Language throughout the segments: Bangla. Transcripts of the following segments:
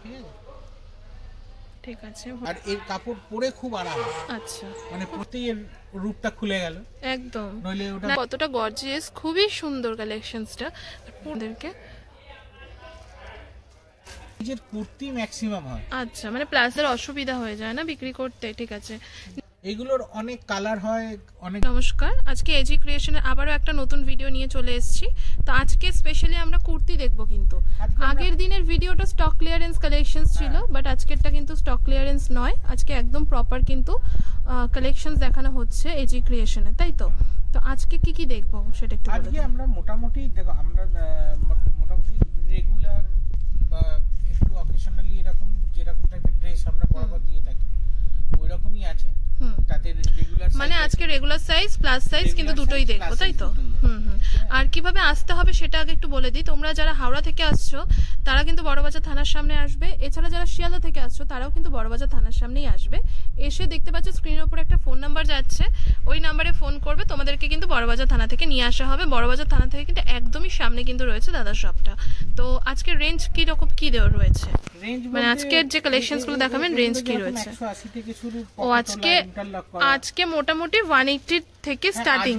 ঠিক আছে, ঠিক আছে। আর এর কাপড় পরে খুব আরাম। আচ্ছা, মানে প্রত্যেক এর রূপটা খুলে গেল একদম। নইলে ওটা কতটা গর্জিয়াস, খুবই সুন্দর কালেকশনসটা আপনাদেরকে। নিজের কুর্তি ম্যাক্সিমাম হয়। আচ্ছা, মানে প্লাজের অসুবিধা হয়ে যায় না বিক্রি করতে। ঠিক আছে, এগুলোর অনেক কালার হয় অনেক। নমস্কার, আজকে এজি ক্রিয়েশনের আবারও একটা নতুন ভিডিও নিয়ে চলে এসেছি। তো আজকে স্পেশালি আমরা কুর্তি দেখবো, কিন্তু আগের দিনের ভিডিওটা স্টক ক্লিয়ারেন্স কালেকশনস ছিল, বাট আজকেরটা কিন্তু স্টক ক্লিয়ারেন্স নয়, আজকে একদম প্রপার কিন্তু কালেকশনস দেখানো হচ্ছে এজি ক্রিয়েশনে, তাই তো? তো আজকে কি কি দেখবো সেটা একটু বলে আজকে দিন। আমরা মোটামুটি দেখো, আমরা মোটামুটি রেগুলার বা একটু অকেশনালি এরকম যেরকম টাইপের ড্রেস আমরা বরাবর দিয়ে থাকি ওই রকমই আছে। তাদের রেগুলার মানে আজকে রেগুলার সাইজ প্লাস সাইজ কিন্তু দুটোই দেখবো, তাই তো? আর কিভাবে আসতে হবে সেটা আগে একটু বলে দিই। তোমরা যারা হাওড়া থেকে আসছো তারা কিন্তু বড়বাজার থানার সামনে আসবে, এছাড়া যারা শিয়ালদা থেকে আসছো তারাও কিন্তু বড়বাজার থানার সামনেই আসবে। এসে দেখতে পাচ্ছ স্ক্রিনের উপর একটা ফোন নাম্বার যাচ্ছে, ওই নাম্বারে ফোন করবে, তোমাদেরকে কিন্তু বড়বাজার থানা থেকে নিয়ে আসা হবে। বড়বাজার থানা থেকে কিন্তু একদমই সামনে কিন্তু রয়েছে দাদার শপটা। তো আজকের রেঞ্জ কি রকম কি দেওয়া রয়েছে, মানে আজকের যে কালেকশনস গুলো দেখাবেন রেঞ্জ কি রয়েছে? 180 থেকে শুরু। ও আজকে মোটামুটি 180 থেকে স্টার্টিং।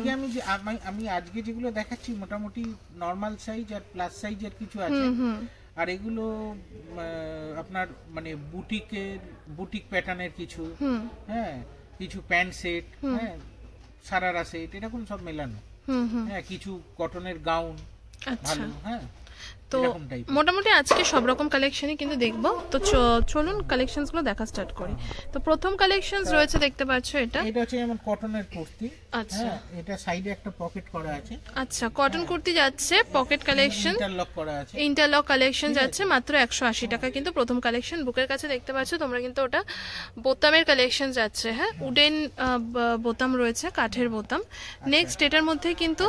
আমি আজকে যেগুলো দেখাচ্ছি মোটামুটি নরমাল সাইজ আর প্লাস সাইজের কিছু আছে। আর এগুলো আপনার মানে বুটিক প্যাটার্নের কিছু, হ্যাঁ, কিছু প্যান্ট সেট, হ্যাঁ, সারারা সেট, এরকম সব মেলানো। হ্যাঁ, কিছু কটনের গাউন ভালো। হ্যাঁ, তো মোটামুটি আজকে সব রকম কালেকশনই কিন্তু দেখবো। তো চলুন কালেকশনস গুলো দেখা স্টার্ট করি। তো প্রথম কালেকশনস রয়েছে, দেখতে পাচ্ছো এটা হচ্ছে যেমন কটনের কুর্তি। আচ্ছা, এটা সাইডে একটা পকেট করা আছে। আচ্ছা, কটন কুর্তি যাচ্ছে, পকেট কালেকশন, ইন্টারলক করা আছে, ইন্টারলক কালেকশন যাচ্ছে মাত্র 180 টাকা কিন্তু প্রথম কালেকশন। বুকের কাছে দেখতে পাচ্ছ তোমরা কিন্তু ওটা বোতামের কালেকশন যাচ্ছে। হ্যাঁ, উডেন বোতাম রয়েছে, কাঠের বোতাম। নেক্সট এটার মধ্যে কিন্তু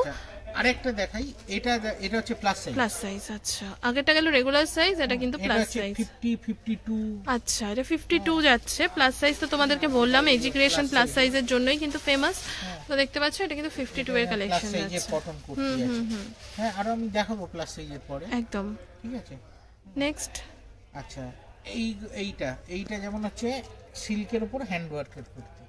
আরেকটা দেখাই, এটা হচ্ছে প্লাস সাইজ। আচ্ছা, আগেরটা গেল রেগুলার সাইজ, এটা কিন্তু প্লাস সাইজ 50 52। আচ্ছা, এটা 52 যাচ্ছে প্লাস সাইজ। তো তোমাদেরকে বললাম এজি ক্রিয়েশন প্লাস সাইজের জন্যই কিন্তু ফেমাস। তো দেখতে পাচ্ছ এটা কিন্তু 52 এর কালেকশন যাচ্ছে। কটন কুর্তি আছে। হ্যাঁ, আর আমি দেখাবো প্লাস সাইজের পরে। একদম, ঠিক আছে। নেক্সট, আচ্ছা, এইটা যেমন হচ্ছে সিল্কের উপর হ্যান্ড ওয়ার্কের কুর্তি।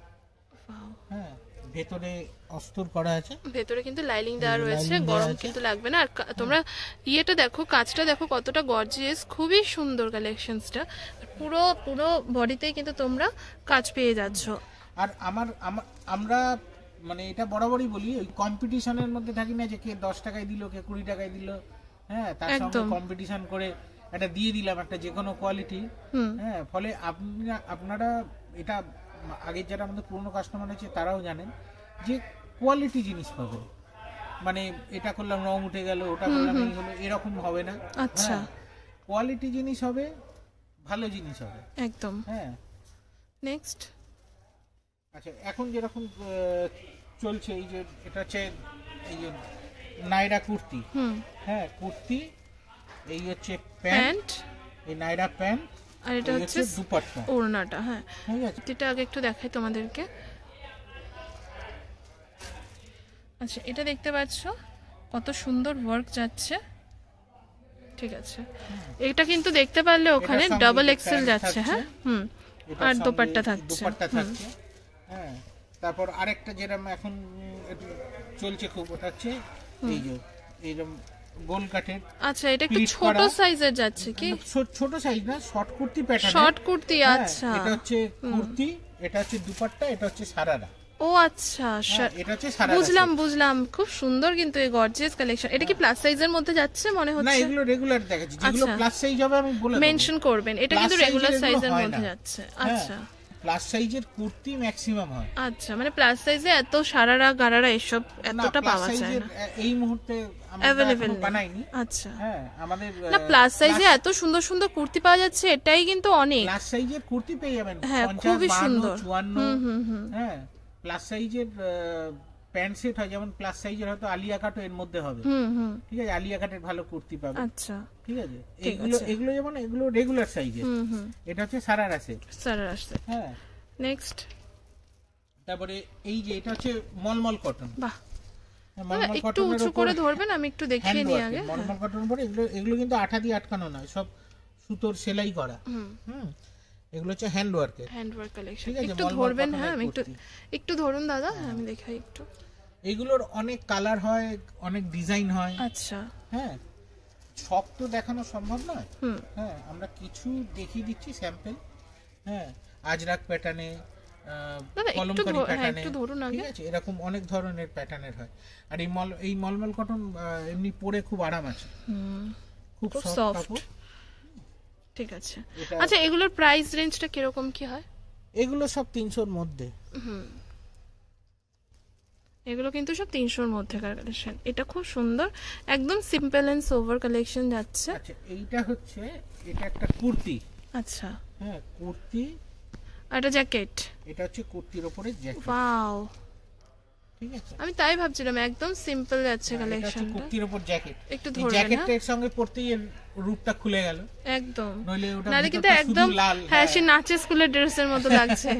হ্যাঁ, ভেতরে অস্তর করা আছে, ভেতরে কিন্তু লাইলিং দেওয়া রয়েছে, গরম কিন্তু লাগবে না। আর তোমরা ইয়েটা দেখো, কাজটা দেখো কতটা গর্জিয়াস, খুবই সুন্দর কালেকশনসটা। পুরো বডিতেই কিন্তু তোমরা কাজ পেয়ে যাচ্ছ। আর আমরা মানে এটা বরাবরই বলি, ওই কম্পিটিশনের মধ্যে থাকি না যে কে 10 টাকায় দিল, কে 20 টাকায় দিল। হ্যাঁ, তার সঙ্গে কম্পিটিশন করে এটা দিয়ে দিলাম একটা যে কোনো কোয়ালিটি। হ্যাঁ, ফলে আপনারা এটা আগের যারা আমাদের পুরনো কাস্টমার আছে তারাও জানেন যে কোয়ালিটি জিনিস পাবেন। মানে এটা করলাম রং উঠে গেল, ওটা করলাম এই হলো, এরকম হবে না। আচ্ছা, কোয়ালিটি জিনিস হবে, ভালো জিনিস হবে একদম। হ্যাঁ, নেক্সট, আচ্ছা, এখন যেরকম চলছে এই যে এটা হচ্ছে এই যে নাইরা কুর্তি। হ্যাঁ, কুর্তি, এই হচ্ছে প্যান্ট, এই নাইরা প্যান্ট, আর এটা হচ্ছে দুপাট্টা, ওড়নাটা। হ্যাঁ, ঠিক আছে, এটা আগে একটু দেখাই তোমাদেরকে। আচ্ছা, এটা দেখতে পাচ্ছ কত সুন্দর ওয়ার্ক যাচ্ছে। ঠিক আছে, এটা কিন্তু দেখতে পারলে ওখানে ডাবল এক্সেল যাচ্ছে। হ্যাঁ, আর দোপাট্টা থাকছে। হ্যাঁ, তারপর আরেকটা যেরকম এখন চলছে খুব, ওটা হচ্ছে এই যে এইরকম গোল কাটের। আচ্ছা, এটা একটু ছোট সাইজের যাচ্ছে কি? ছোট সাইজ না, short kurti pattern, short kurti. আচ্ছা, এটা হচ্ছে কুর্তি, এটা হচ্ছে দুপাট্টা, এটা হচ্ছে সারারা। ও আচ্ছা, এটা হচ্ছে সারারা। বুঝলাম, খুব সুন্দর কিন্তু এই গর্জিয়াস কালেকশন। এটা কি প্লাস সাইজের মধ্যে যাচ্ছে মনে হচ্ছে? না, এগুলো রেগুলার দেখাচ্ছি, যেগুলো প্লাস সাইজ হবে আমি বলে দেব, মেনশন করবেন। এটা কিন্তু রেগুলার সাইজের মধ্যে যাচ্ছে। আচ্ছা, প্লাস সাইজের কুর্তি ম্যাক্সিমাম হয়। আচ্ছা, মানে প্লাস সাইজে এত সারারা গারারা এসব এতটা পাওয়া যায় না এই মুহূর্তে, अवेलेबल বানাইনি। আচ্ছা, হ্যাঁ, আমাদের না প্লাস সাইজে এত সুন্দর সুন্দর কুর্তি পাওয়া যাচ্ছে, এটাই কিন্তু অনেক। প্লাস সাইজের কুর্তি পেয়ে যাবেন 50, খুবই সুন্দর 54। হ্যাঁ, প্লাস সাইজের প্যান্ট সেট হয়, যেমন প্লাস সাইজের হয়তো আলিয়া কাটও এর মধ্যে হবে। ঠিক আছে, আলিয়া কাটের ভালো কুর্তি পাবে। আচ্ছা, ঠিক আছে, এগুলো যেমন এগুলো রেগুলার সাইজের। এটা হচ্ছে সারারা সেট। হ্যাঁ, নেক্সট, তারপরে এই যে এটা হচ্ছে মলমল কটন। বাহ, একটু উঁচু করে ধরবেন, আমি একটু দেখিয়ে নিই আগে। মলমল কটনের পরে এগুলো কিন্তু আঠা দিয়ে আটকানো নয়, সব সুতোর সেলাই করা। এগুলো হচ্ছে হ্যান্ডওয়ার্ক কালেকশন। একটু ধরবেন? হ্যাঁ আমি একটু ধরুন দাদা, আমি দেখাই একটু। এগুলোর অনেক কালার হয়, অনেক ডিজাইন হয়। আচ্ছা, হ্যাঁ সব তো দেখানো সম্ভব নয়। হ্যাঁ আমরা কিছু দেখিয়ে দিচ্ছি স্যাম্পল। হ্যাঁ আজরাক প্যাটার্নে, কলমকারী প্যাটার্নে, ঠিক আছে, এরকম অনেক ধরনের প্যাটার্নের হয়। আর এই মলমল কটন এমনি পরে খুব আরাম আছে, খুব সফট। ঠিক আছে। আচ্ছা এগুলোর প্রাইস রেঞ্জটা কিরকম কি হয়? এগুলো সব 300 এর মধ্যে। এগুলো কিন্তু সব 300 এর মধ্যেকার কালেকশন। এটা খুব সুন্দর, একদম সিম্পল এন্ড সোভার কালেকশন যাচ্ছে। আচ্ছা এইটা হচ্ছে, এটা একটা কুর্তি। আচ্ছা হ্যাঁ কুর্তি, আর এটা জ্যাকেট। এটা হচ্ছে কুর্তির উপরে জ্যাকেট। ওয়াও, ঠিক আছে, আমি তাই ভাবছিলাম একদম সিম্পল যাচ্ছে কালেকশনটা। এটা কুর্তির উপর জ্যাকেট। একটু ধরবেন? জ্যাকেটের সঙ্গে পরতেই এর রূপটা খুলে গেল একদম, নালে কিন্তু একদম হ্যাঁ সে নাচে স্কুলের ড্রেসের মতো লাগছে।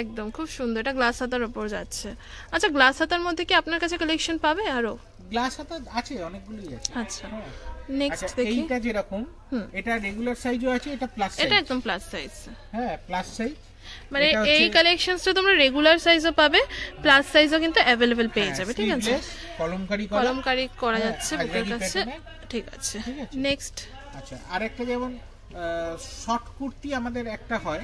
একদম খুব সুন্দর। এটা গ্লাস হাতার উপর যাচ্ছে। আচ্ছা গ্লাস হাতার মধ্যে কি আপনার কাছে কালেকশন পাবে আরো? গ্লাস হাতা আছে, অনেকগুলোই আছে। আচ্ছা নেক্সট দেখি। এইটা যেরকম, এটা রেগুলার সাইজও আছে, এটা প্লাস সাইজ। এটা একদম প্লাস সাইজ। হ্যাঁ প্লাস সাইজ, মানে এই কালেকশনসটা তোমরা রেগুলার সাইজও পাবে, প্লাস সাইজও কিন্তু अवेलेबल পেয়ে যাবে। ঠিক আছে, কলমকারী করা যাচ্ছে বুকের কাছে। ঠিক আছে নেক্সট। আচ্ছা আরেকটা যেমন শর্ট কুর্তি আমাদের একটা হয়।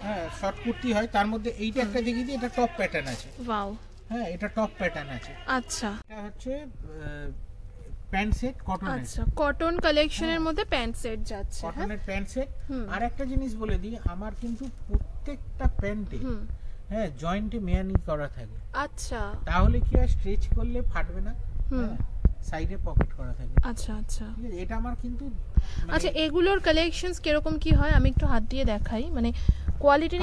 হ্যাঁ শর্ট কুর্তি হয়, তার মধ্যে এইটা একটা দেখিয়ে দিই, এটা টপ প্যাটার্ন আছে। ওয়াও, হ্যাঁ এটা টপ প্যাটার্ন আছে। আচ্ছা এটা হচ্ছে প্যান্ট সেট কটনের। আচ্ছা কটন কালেকশনের মধ্যে প্যান্ট সেট যাচ্ছে। কটনের প্যান্ট সেট। আর একটা জিনিস বলে দিই, আমার কিন্তু প্রত্যেকটা প্যান্টে হ্যাঁ জয়েন্টে মেয়ানি করা থাকে। আচ্ছা তাহলে কি হয়, স্ট্রেচ করলে ফাটবে না। হ্যাঁ সাইডে পকেট করা থাকে। আচ্ছা আচ্ছা এটা আমার কিন্তু আচ্ছা এগুলোর কালেকশনস কিরকম কি হয় আমি একটু হাত দিয়ে দেখাই। মানে কোয়ালিটি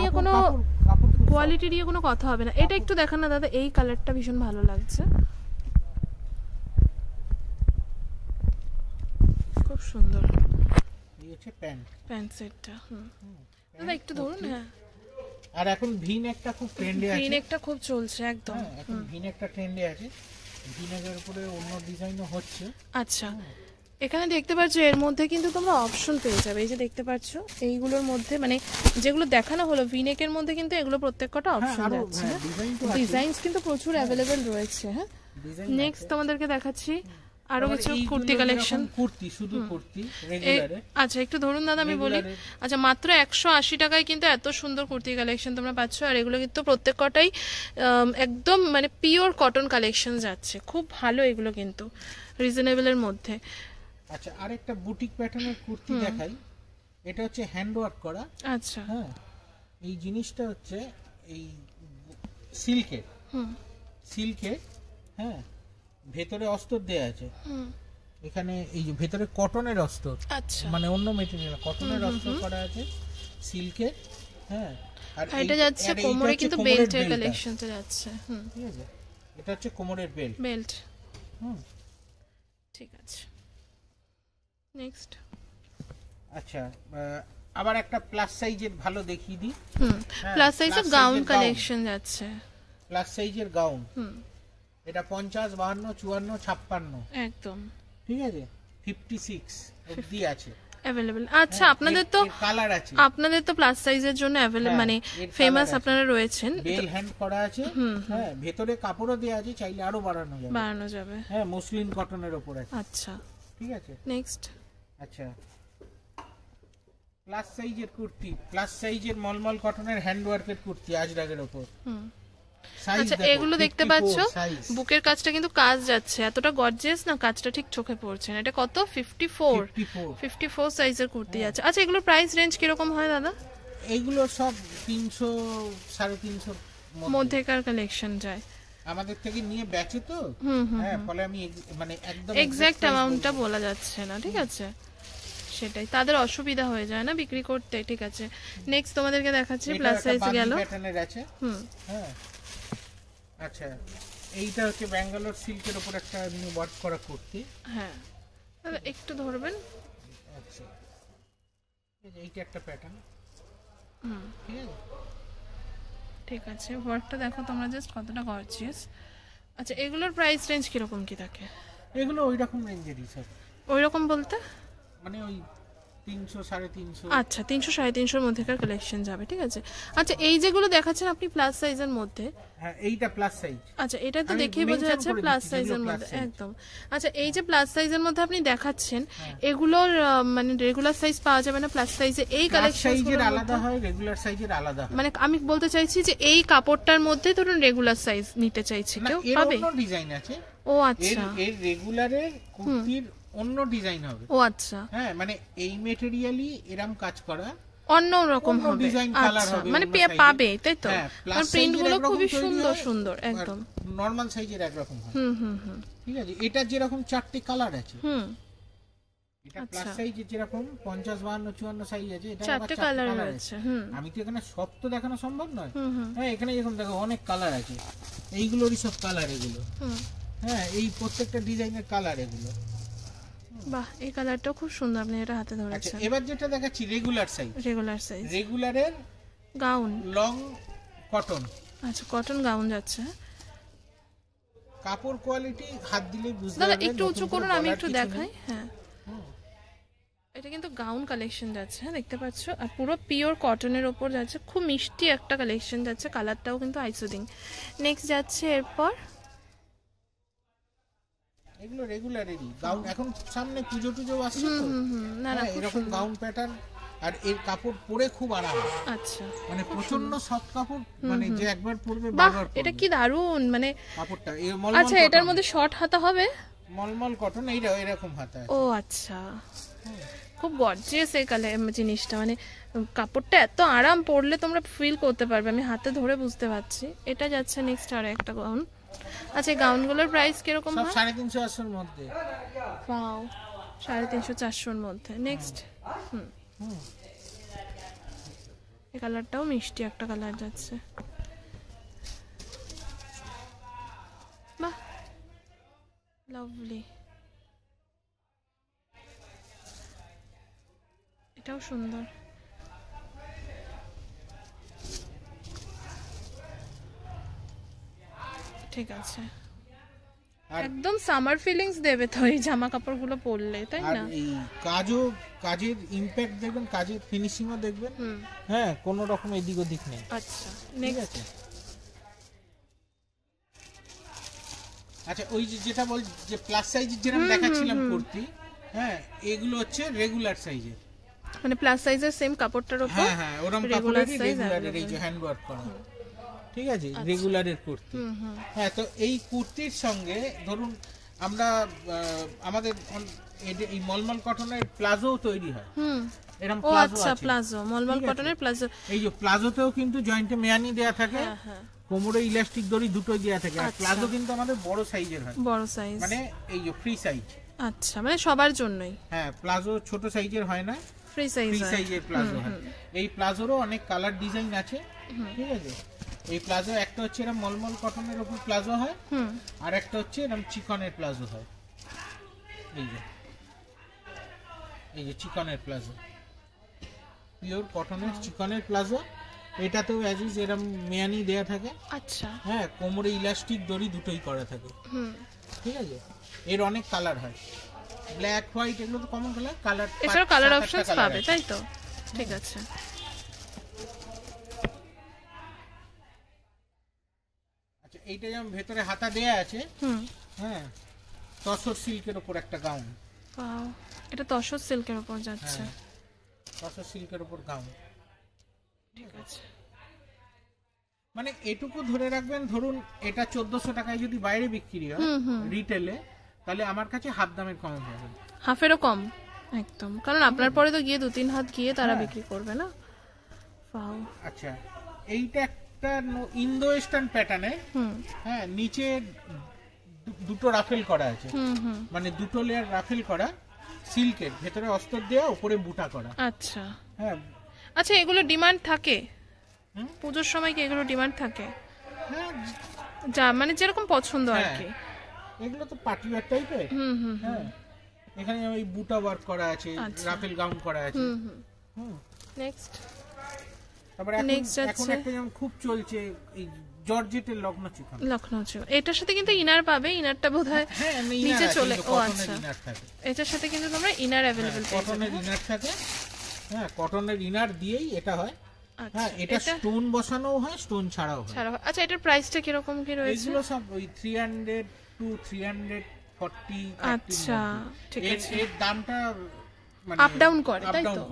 নিয়ে কোনো কথা হবে না। এটা একটু দেখান না দাদা, এই কালারটা ভীষণ ভালো লাগছে, খুব সুন্দর। এই হচ্ছে প্যান্ট সেটটা। দাদা একটু ধরুন। হ্যাঁ আর এখন ভি-নেকটা খুব ট্রেন্ডে আছে। ভি-নেকটা খুব চলছে একদম। এখন ভি-নেকটা ট্রেন্ডে আছে, ভি-নেকের উপরে অন্য ডিজাইনও হচ্ছে। আচ্ছা এখানে দেখতে পাচ্ছ এর মধ্যে কিন্তু তোমরা অপশন পেয়ে যাবে। এই যে দেখতে পাচ্ছ এইগুলোর মধ্যে, মানে যেগুলো দেখানো হলো ভি-নেকের মধ্যে কিন্তু এগুলো প্রত্যেকটা অপশন যাচ্ছে। ডিজাইনস কিন্তু প্রচুর अवेलेबल রয়েছে। হ্যাঁ নেক্সট তোমাদেরকে দেখাচ্ছি আরো কিছু কুর্তি কালেকশন। কুর্তি, শুধু কুর্তি রেগুলারে। আচ্ছা একটু ধরুন দাদা, আমি বলি। আচ্ছা মাত্র 180 টাকায় কিন্তু এত সুন্দর কুর্তি কালেকশন তোমরা পাচ্ছ। আর এগুলো কিন্তু প্রত্যেকটাই একদম মানে পিওর কটন কালেকশন যাচ্ছে, খুব ভালো এগুলো কিন্তু রিজনেবলের মধ্যে। আচ্ছা আরেকটা বুটিক প্যাটার্নের কুর্তি দেখাই। এটা হচ্ছে হ্যান্ডওয়ার্ক করা। আচ্ছা হ্যাঁ এই জিনিসটা হচ্ছে এই সিল্কের হ্যাঁ ভেতরে অস্তর দেয়া আছে। এখানে এই যে ভেতরে কটনের অস্তর, মানে অন্য মেটেরিয়াল কটনের অস্তর করা আছে সিল্কের। হ্যাঁ আর এটা যাচ্ছে কোমরে, কিন্তু বেল্টের কালেকশনটা যাচ্ছে। ঠিক আছে, এটা হচ্ছে কোমরের বেল্ট। ঠিক আছে নেক্সট। আচ্ছা আবার একটা প্লাস সাইজের ভালো দেখিয়ে দিই। প্লাস সাইজের গাউন কালেকশন যাচ্ছে। প্লাস সাইজের গাউন, এটা 50, 52, 54, 56 একদম। ঠিক আছে 56 অবধি আছে अवेलेबल। আচ্ছা আপনাদের তো কালার আছে, আপনাদের তো প্লাস সাইজের জন্য अवेलेबल মানে ফেমাস আপনারা রয়েছেন। বেল হ্যান্ড করা আছে। হ্যাঁ ভেতরে কাপড়ও দেয়া আছে, চাইলে আরো বাড়ানো যাবে। হ্যাঁ মসলিন কটনের উপর আছে। আচ্ছা ঠিক আছে নেক্সট। আচ্ছা প্লাস সাইজের কুর্তি, প্লাস সাইজের মলমল কটনের হ্যান্ডওয়ার্কের কুর্তি আজরাগের উপর। আচ্ছা এগুলো দেখতে পাচ্ছ বুকের কাজটা কিন্তু কাজ যাচ্ছে, এতটা গর্জিয়াস না, কাজটা ঠিক চোখে পড়ছে না। এটা কত? 54 সাইজের কুর্তি আছে। আচ্ছা এগুলোর প্রাইস রেঞ্জ কিরকম হয় দাদা? এইগুলো সব 300, 350 মধ্যেকার কালেকশন যায়। আমাদের থেকে নিয়ে বেচে তো, হ্যাঁ ফলে আমি মানে একদম এক্সাক্ট অ্যামাউন্টটা বলা যাচ্ছে না। ঠিক আছে সেটাই, তাদের অসুবিধা হয়ে যায় না বিক্রি করতে। ঠিক আছে নেক্সট তোমাদেরকে দেখাচ্ছি। প্লাস সাইজ গেল। প্যাটার্নের আছে। হ্যাঁ আচ্ছা এইটা হচ্ছে ব্যাঙ্গালোর সিল্কের উপর একটা নিউ ওয়ার্ক করা কুর্তি। হ্যাঁ একটু ধরবেন। আচ্ছা এইটা একটা প্যাটার্ন। ঠিক আছে ওয়ার্কটা দেখো তোমরা জাস্ট কতটা গর্জিয়াস। আচ্ছা এগুলোর প্রাইস রেঞ্জ কিরকম কি থাকে? এগুলো ওই রকম রেঞ্জেরই স্যার। ওই রকম বলতে মানে ওই 300 350। আচ্ছা 300 350 মধ্যেকার কালেকশন যাবে, ঠিক আছে। আচ্ছা এই যেগুলো দেখাচ্ছেন আপনি প্লাস সাইজের মধ্যে, হ্যাঁ এইটা প্লাস সাইজ। আচ্ছা এটা তো দেখেই বোঝা যাচ্ছে প্লাস সাইজের মধ্যে একদম। আচ্ছা এই যে প্লাস সাইজের মধ্যে আপনি দেখাচ্ছেন এগুলোর মানে রেগুলার সাইজ পাওয়া যাবে না প্লাস সাইজে? এই কালেকশন সাইজের আলাদা হয়, রেগুলার সাইজের আলাদা হয়। মানে আমি বলতে চাইছি যে এই কাপড়টার মধ্যে ধরুন রেগুলার সাইজ নিতে চাইছি কেউ পাবে? অন্য ডিজাইন আছে। ও আচ্ছা, এর রেগুলারের কুর্তির অন্য ডিজাইন হবে। ও আচ্ছা, হ্যাঁ মানে এই ম্যাটেরিয়ালই এরকম কাজ করা, অন্য রকম হবে, ডিজাইন কালার হবে, মানে পাবে তাই তো। আর প্রিন্ট গুলো খুবই সুন্দর সুন্দর একদম। নরমাল সাইজের এক রকম হয়। ঠিক আছে, এটা যেরকম 4টি কালার আছে, এটা প্লাস সাইজে যেরকম 50 52 54 সাইজ আছে, এটা 4টি কালার আছে। আমি তো এখানে সব তো দেখানো সম্ভব নয়। হ্যাঁ এখানে এরকম দেখো অনেক কালার আছে, এইগুলোরই সব কালার এগুলো। হ্যাঁ এই প্রত্যেকটা ডিজাইনের কালার এগুলো। বাহ এই কালারটাও খুব সুন্দর, আপনি এটা হাতে ধরেছেন। এবার যেটা দেখাচ্ছি রেগুলার সাইজ, রেগুলারের গাউন লং কটন। আচ্ছা কটন গাউন যাচ্ছে। কাপড় কোয়ালিটি হাত দিলে বুঝতে পারবেন। দাদা একটু উঁচু করুন আমি একটু দেখাই। হ্যাঁ এটা কিন্তু গাউন কালেকশন যাচ্ছে, হ্যাঁ দেখতে পাচ্ছ, আর পুরো পিওর কটনের ওপর যাচ্ছে, খুব মিষ্টি একটা কালেকশন যাচ্ছে, কালারটাও কিন্তু আইসোদিং। নেক্সট যাচ্ছে এরপর এগুলো রেগুলারেরই গাউন। এখন সামনে পুজো টুজো আসছে তো, না না এরকম গাউন প্যাটার্ন, আর এর কাপড় পরে খুব আরাম। আচ্ছা মানে প্রচন্ড সফট কাপড়, মানে যে একবার পরবে বারবার পরবে। এটা কি দারুন মানে কাপড়টা। আচ্ছা এটার মধ্যে শর্ট হাতা হবে? মলমল কটন, এইটা এরকম হাতা আছে। ও আচ্ছা খুব গর্জিয়াস এই জিনিসটা, মানে কাপড়টা এত আরাম, পরলে তোমরা ফিল করতে পারবে, আমি হাতে ধরে বুঝতে পারছি। এটা যাচ্ছে নেক্সট আর একটা গাউন। আচ্ছা এই গাউনগুলোর প্রাইস কিরকম হয়? 350 400 এর মধ্যে। ওয়াও 350 400 এর মধ্যে। নেক্সট এই কালারটাও মিষ্টি একটা কালার যাচ্ছে, বাহ লাভলি, এটাও সুন্দর। ঠিক আছে, একদম সামার ফিলিংস দেবে তো এই জামা কাপড়গুলো পরলে, তাই না? আর এই কাজের ইমপ্যাক্ট দেখবেন, কাজের ফিনিশিংও দেখবেন। হ্যাঁ কোনো রকম এদিক ওদিক নেই। আচ্ছা নেক্সট। আচ্ছা ওই যেটা বল যে প্লাস সাইজের যেরকম দেখাচ্ছিলাম কুর্তি, হ্যাঁ এগুলো হচ্ছে রেগুলার সাইজের, মানে প্লাস সাইজের সেম কাপড়টার উপর। হ্যাঁ হ্যাঁ ওরকম কাপড়েরই রেগুলারের এই যে হ্যান্ড ওয়ার্ক করা, ঠিক আছে, রেগুলারের কুর্তি। হ্যাঁ তো এই কুর্তির সঙ্গে ধরুন আমরা আমাদের এই মলমল কটনের প্লাজো তৈরি হয়। এরকম প্লাজো আছে, প্লাজো মলমল কটনের প্লাজো। এই যে প্লাজোতেও কিন্তু জয়েন্টে মেয়ানি দেয়া থাকে, কোমরে ইলাস্টিক দড়ি দুটোই দেয়া থাকে। আর প্লাজো কিন্তু আমাদের বড় সাইজের হয়, বড় সাইজ, মানে এই যে ফ্রি সাইজ। আচ্ছা মানে সবার জন্যই। হ্যাঁ প্লাজো ছোট সাইজের হয় না, ফ্রি সাইজের প্লাজো হয়। এই প্লাজোরও অনেক কালার ডিজাইন আছে, ঠিক আছে। এই প্লাজো একটা হচ্ছে এরকম মলমল কটনের উপর প্লাজো হয়, আর একটা হচ্ছে এরকম চিকনের প্লাজো হয়। এই যে চিকনের প্লাজো, পিওর কটনের চিকনের প্লাজো। এটাতেও অ্যাজ ইজ এরকম মেয়ানি দেয়া থাকে। আচ্ছা হ্যাঁ কোমরে ইলাস্টিক দড়ি দুটোই করা থাকে, ঠিক আছে। এর অনেক কালার হয়, ব্ল্যাক হোয়াইট এগুলো তো কমন কালার। এছাড়া কালার অপশনস পাবে, তাই তো? ঠিক আছে। আচ্ছা এইটা যেমন ভেতরে হাতা দেয়া আছে, হ্যাঁ তসর সিল্কের উপর একটা গাউন। ওয়াও এটা তসর সিল্কের উপর যাচ্ছে, তসর সিল্কের উপর গাউন, ঠিক আছে। মানে এটুকু ধরে রাখবেন, ধরুন এটা 1400 টাকায় যদি বাইরে বিক্রি হয় রিটেলে, তাহলে আমার কাছে হাফ দামের কমে পাবেন, হাফেরও কম একদম, কারণ আপনার পরে তো গিয়ে 2-3 হাত গিয়ে তারা বিক্রি করবে না। ওয়াও আচ্ছা এইটা একটা ইন্দো ওয়েস্টার্ন প্যাটার্নে, হ্যাঁ নিচে দুটো রাফেল করা আছে, মানে দুটো লেয়ার রাফেল করা, সিল্কের, ভেতরে অস্তর দেওয়া, উপরে বুটা করা। আচ্ছা হ্যাঁ আচ্ছা এগুলো ডিমান্ড থাকে পুজোর সময়, কি এগুলো ডিমান্ড থাকে? হ্যাঁ যা মানে যেরকম পছন্দ আর কি। এগুলো তো পার্টি ওয়্যার টাইপের। হ্যাঁ এখানে ওই বুটা ওয়ার্ক করা আছে, রাফেল গাউন করা আছে। নেক্সট তারপরে এখন একটা যেমন খুব চলছে এই জর্জেটের লখনৌ চিকন। এটার সাথে কিন্তু ইনার পাবে, ইনারটা বোধহয় নিচে চলে। ও আচ্ছা, এটার সাথে কিন্তু তোমরা ইনার अवेलेबल পেয়ে যাবে। কটনের ইনার থাকে, হ্যাঁ কটনের ইনার দিয়েই এটা হয়। হ্যাঁ এটা স্টোন বসানো হয়, স্টোন ছাড়াও হয়। আচ্ছা এটার প্রাইসটা কি রকম কি রয়েছে? এগুলো সব ওই 300 টু 340। আচ্ছা ঠিক আছে, এর দামটা মানে আপ ডাউন করে, তাই তো?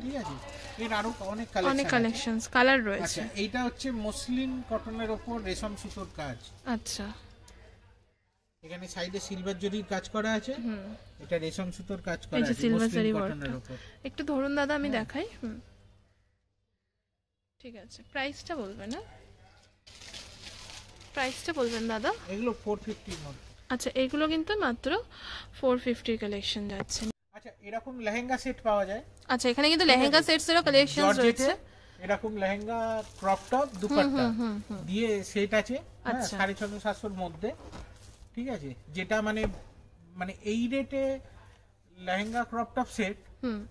ঠিক আছে। এর আরো অনেক কালেকশনস কালার রয়েছে। আচ্ছা এইটা হচ্ছে মসলিন কটনের উপর রেশম সুতোর কাজ। আচ্ছা এখানে সাইডে সিলভার জরির কাজ করা আছে, এটা রেশম সুতোর কাজ করা আছে সিলভার জরি কটনের উপর। একটু ধরুন দাদা, আমি দেখাই। ঠিক আছে, প্রাইসটা বলবেন না? প্রাইসটা বলবেন দাদা? এগুলো 450 এর মধ্যে। আচ্ছা এগুলো কিন্তু মাত্র 450 কালেকশন যাচ্ছে। আচ্ছা এরকম লেহেঙ্গা সেট পাওয়া যায়। আচ্ছা এখানে কিন্তু লেহেঙ্গা সেটসেরও কালেকশনস রয়েছে। এরকম লেহেঙ্গা ক্রপ টপ দুপাট্টা দিয়ে সেট আছে 650-700 এর মধ্যে। ঠিক আছে, যেটা মানে মানে এই রেটে লেহেঙ্গা ক্রপ টপ সেট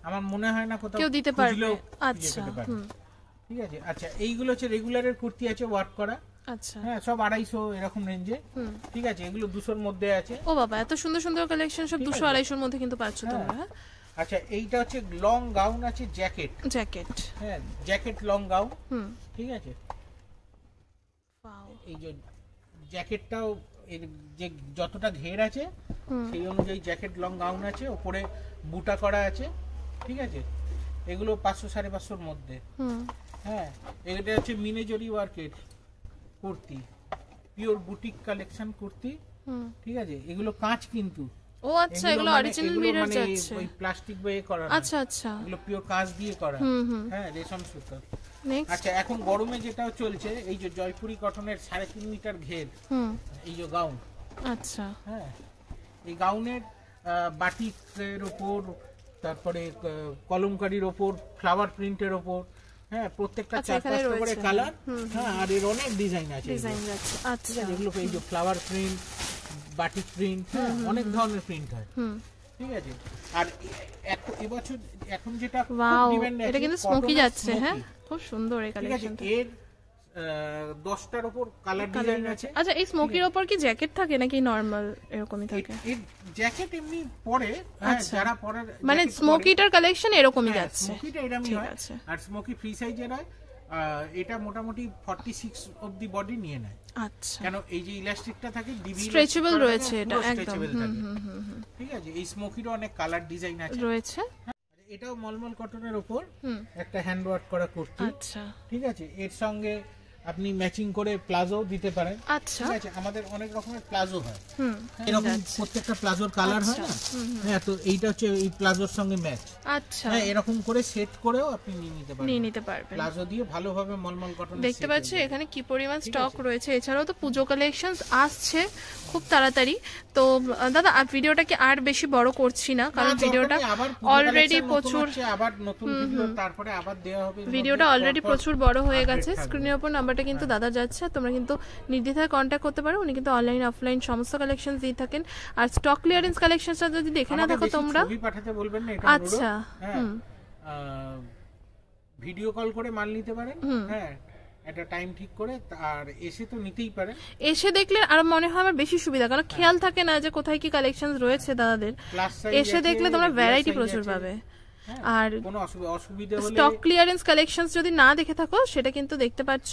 আমার মনে হয় না কোথাও কেউ দিতে পারবে। আচ্ছা ঠিক আছে। আচ্ছা এইগুলো হচ্ছে রেগুলারের কুর্তি আছে ওয়ার্ক করা। আচ্ছা হ্যাঁ সব 250 এরকম রেঞ্জে। ঠিক আছে, এগুলো 200 এর মধ্যে আছে। ও বাবা, এত সুন্দর সুন্দর কালেকশন সব 200-250 এর মধ্যে কিন্তু পাচ্ছ তোমরা। আচ্ছা এইটা হচ্ছে লং গাউন আছে, জ্যাকেট। হ্যাঁ জ্যাকেট লং গাউন। ঠিক আছে, এই যে জ্যাকেটটাও এর যে যতটা ঘের আছে সেই অনুযায়ী জ্যাকেট লং গাউন আছে, উপরে বুটা করা আছে। ঠিক আছে, এগুলো 500-550 এর মধ্যে। হ্যাঁ এটা হচ্ছে মিনেজরি ওয়ার্কের kurti, pure boutique collection kurti. ঠিক আছে, এগুলো কাঁচ কিন্তু। ও আচ্ছা, এগুলো অরিজিনাল মিরর যাচ্ছে, ওই প্লাস্টিক বয়ে করা না। আচ্ছা আচ্ছা, এগুলো পিওর কাঁচ দিয়ে করা। হ্যাঁ রেশম সুতো। আচ্ছা এখন গরমে যেটা চলছে এই যে জয়পুরি কটনের 3.5 মিটার ঘের এই যে গাউন। আচ্ছা হ্যাঁ, এই গাউনের বাটিকের উপর, তারপরে কলমকারীর উপর, ফ্লাওয়ার প্রিন্টের উপর, হ্যাঁ প্রত্যেকটা 4-5টা করে কালার। হ্যাঁ আর এর অনেক ডিজাইন আছে। আচ্ছা এগুলো এই যে ফ্লাওয়ার প্রিন্ট, বাটিক প্রিন্ট, হ্যাঁ অনেক ধরনের প্রিন্ট হয়। ঠিক আছে, আর এবছর এখন যেটা খুব ডিমান্ড আছে, এটা কিন্তু স্মোকি যাচ্ছে। হ্যাঁ খুব সুন্দর এই কালেকশনটা। এর 10টার উপর কালার ডিজাইন আছে। আচ্ছা এই স্মোকির উপর কি জ্যাকেট থাকে নাকি নরমাল এরকমই থাকে? এর জ্যাকেট এমনি পরে, যারা পরে মানে স্মোকিটার কালেকশন এরকমই যাচ্ছে। স্মোকিটা এরকমই হয়, আর স্মোকি ফ্রি সাইজের হয়। এটা মোটামুটি 46 অবধি বডি নিয়ে নেয়। আচ্ছা, কেন এই যে ইলাস্টিকটা থাকে ডিবি স্ট্রেচেবল রয়েছে, এটা একদম। ঠিক আছে, এই স্মোকিরও অনেক কালার ডিজাইন আছে রয়েছে। এটাও মলমল কটনের উপর একটা হ্যান্ড ওয়ার্ক করা কুর্তি। আচ্ছা ঠিক আছে, এর সঙ্গে আপনি ম্যাচিং করে প্লাজো দিতে পারেন। আচ্ছা ঠিক আছে, আমাদের অনেক রকমের প্লাজো হয়, এরকম প্রত্যেকটা প্লাজোর কালার হয় না। হ্যাঁ তো এইটা হচ্ছে এই প্লাজোর সঙ্গে ম্যাচ। আচ্ছা হ্যাঁ, এরকম করে সেট করেও আপনি নিয়ে নিতে পারবেন প্লাজো দিয়ে ভালোভাবে মলমল কটন। দেখতে পাচ্ছেন এখানে কি পরিমাণ স্টক রয়েছে। এছাড়াও তো পুজো কালেকশনস আসছে খুব তাড়াতাড়ি। তো দাদা ভিডিওটা কি আর বেশি বড় করছি না, কারণ ভিডিওটা অলরেডি প্রচুর, আবার নতুন ভিডিও তারপরে আবার দেওয়া হবে। ভিডিওটা অলরেডি প্রচুর বড় হয়ে গেছে। স্ক্রিনের উপর নাম্বারটা কিন্তু দাদা যাচ্ছে, তোমরা কিন্তু নির্দ্বিধায় কন্ট্যাক্ট করতে পারো। উনি কিন্তু অনলাইন অফলাইন সমস্ত কালেকশন দিয়ে থাকেন। আর স্টক ক্লিয়ারেন্স কালেকশনটা যদি দেখে না থাকো তোমরা, ছবি পাঠাতে বলবেন না, এটা আচ্ছা ভিডিও কল করে মাল নিতে পারেন। হ্যাঁ একটা টাইম ঠিক করে, আর এসে তো নিতেই পারে। এসে দেখলে আর মনে হয় আমার বেশি সুবিধা, কারণ খেয়াল থাকে না যে কোথায় কি কালেকশন রয়েছে দাদাদের। এসে দেখলে তোমরা ভ্যারাইটি প্রচুর পাবে। আর কোনো অসুবিধা হলে স্টক ক্লিয়ারেন্স কালেকশনস যদি না দেখে থাকো সেটা কিন্তু দেখতে পাচ্ছ,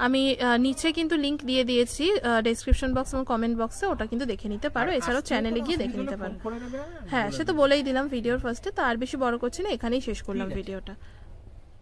আমি নিচে কিন্তু লিংক দিয়ে দিয়েছি ডেসক্রিপশন বক্স এবং কমেন্ট বক্সে, ওটা কিন্তু দেখে নিতে পারো। এছাড়াও চ্যানেলে গিয়ে দেখে নিতে পারো। হ্যাঁ সে তো বলেই দিলাম ভিডিওর ফার্স্টে। তো আর বেশি বড় করছি না, এখানেই শেষ করলাম ভিডিওটা।